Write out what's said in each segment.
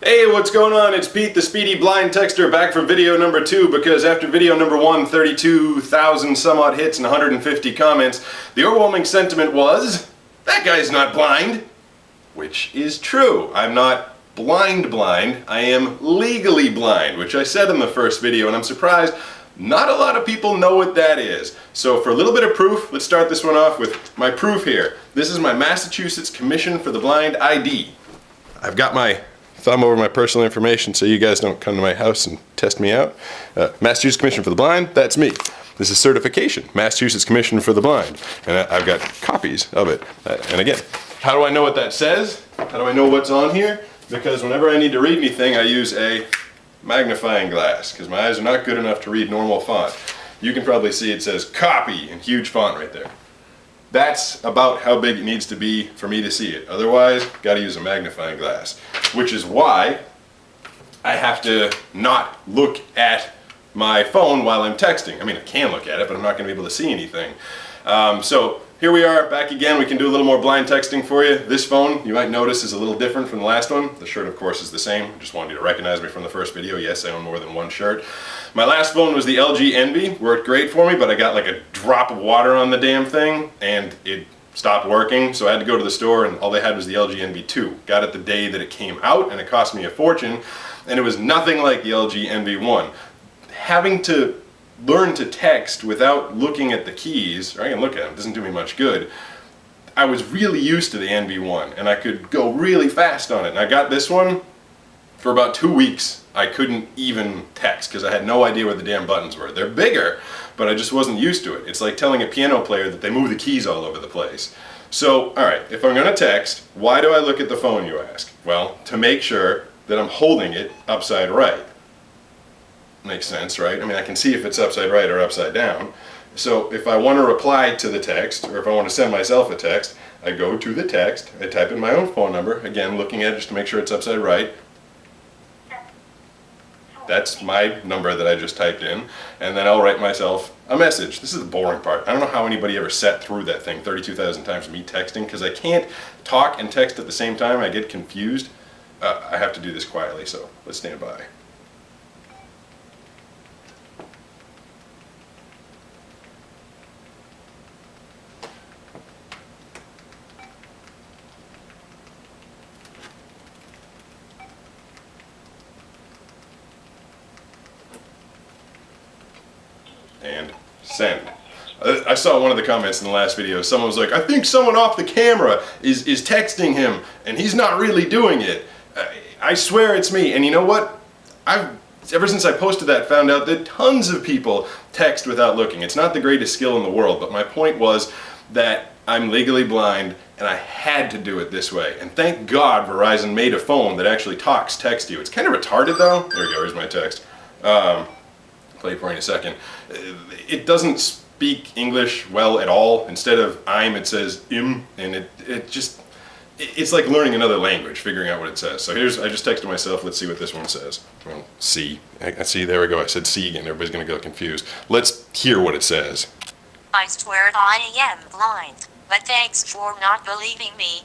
Hey, what's going on? It's Pete, the Speedy Blind Texter, back for video number 2, because after video number 1, 32,000 some odd hits and 150 comments, the overwhelming sentiment was, that guy's not blind. Which is true. I'm not blind, I am legally blind, which I said in the first video, and I'm surprised not a lot of people know what that is. So for a little bit of proof, let's start this one off with my proof here. This is my Massachusetts Commission for the Blind ID. I've got my thumb over my personal information so you guys don't come to my house and test me out. Massachusetts Commission for the Blind, that's me. This is certification, Massachusetts Commission for the Blind. And I've got copies of it. And again, how do I know what that says? How do I know what's on here? Because whenever I need to read anything, I use a magnifying glass, because my eyes are not good enough to read normal font. You can probably see it says copy in huge font right there. That's about how big it needs to be for me to see it. Otherwise, got to use a magnifying glass. Which is why I have to not look at my phone while I'm texting. I mean, I can look at it, but I'm not going to be able to see anything. So here we are, back again. We can do a little more blind texting for you. This phone, you might notice, is a little different from the last one. The shirt, of course, is the same. I just wanted you to recognize me from the first video. Yes, I own more than one shirt. My last phone was the LG Envy. Worked great for me, but I got like a drop of water on the damn thing, and it stopped working. So I had to go to the store, and all they had was the LG Envy 2. Got it the day that it came out, and it cost me a fortune, and it was nothing like the LG Envy 1. Having to learn to text without looking at the keys, or I can look at them, it doesn't do me much good. I was really used to the NV1, and I could go really fast on it. And I got this one for about 2 weeks. I couldn't even text because I had no idea where the damn buttons were. They're bigger, but I just wasn't used to it. It's like telling a piano player that they move the keys all over the place. So, alright, if I'm going to text, why do I look at the phone, you ask? Well, to make sure that I'm holding it upside right. Makes sense, right? I mean, I can see if it's upside right or upside down. So if I want to reply to the text, or if I want to send myself a text, I go to the text, I type in my own phone number, again looking at it just to make sure it's upside right. That's my number that I just typed in, and then I'll write myself a message. This is the boring part. I don't know how anybody ever sat through that thing 32,000 times, me texting, because I can't talk and text at the same time. I get confused. I have to do this quietly, so let's stand by. And send. I saw one of the comments in the last video, someone was like, I think someone off the camera is texting him and he's not really doing it. I swear it's me. And you know what? Ever since I posted that, found out that tons of people text without looking. It's not the greatest skill in the world, but my point was that I'm legally blind and I had to do it this way. And thank God Verizon made a phone that actually talks text you. It's kind of retarded though. There we go, here's my text. Play for you in a second. It doesn't speak English well at all. Instead of I'm, it says im, and it's like learning another language, figuring out what it says. So I just texted myself, let's see what this one says. Well, see, there we go, I said see again, everybody's gonna go confused. Let's hear what it says. I swear I am blind, but thanks for not believing me.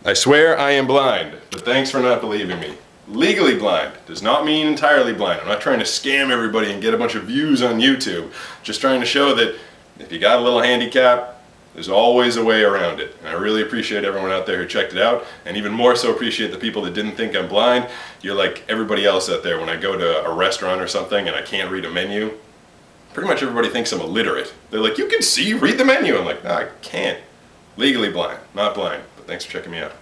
I swear I am blind, but thanks for not believing me. Legally blind does not mean entirely blind. I'm not trying to scam everybody and get a bunch of views on YouTube. Just trying to show that if you got a little handicap, there's always a way around it. And I really appreciate everyone out there who checked it out, and even more so appreciate the people that didn't think I'm blind. You're like everybody else out there when I go to a restaurant or something and I can't read a menu. Pretty much everybody thinks I'm illiterate. They're like, you can see, read the menu. I'm like, no, I can't. Legally blind, not blind. But thanks for checking me out.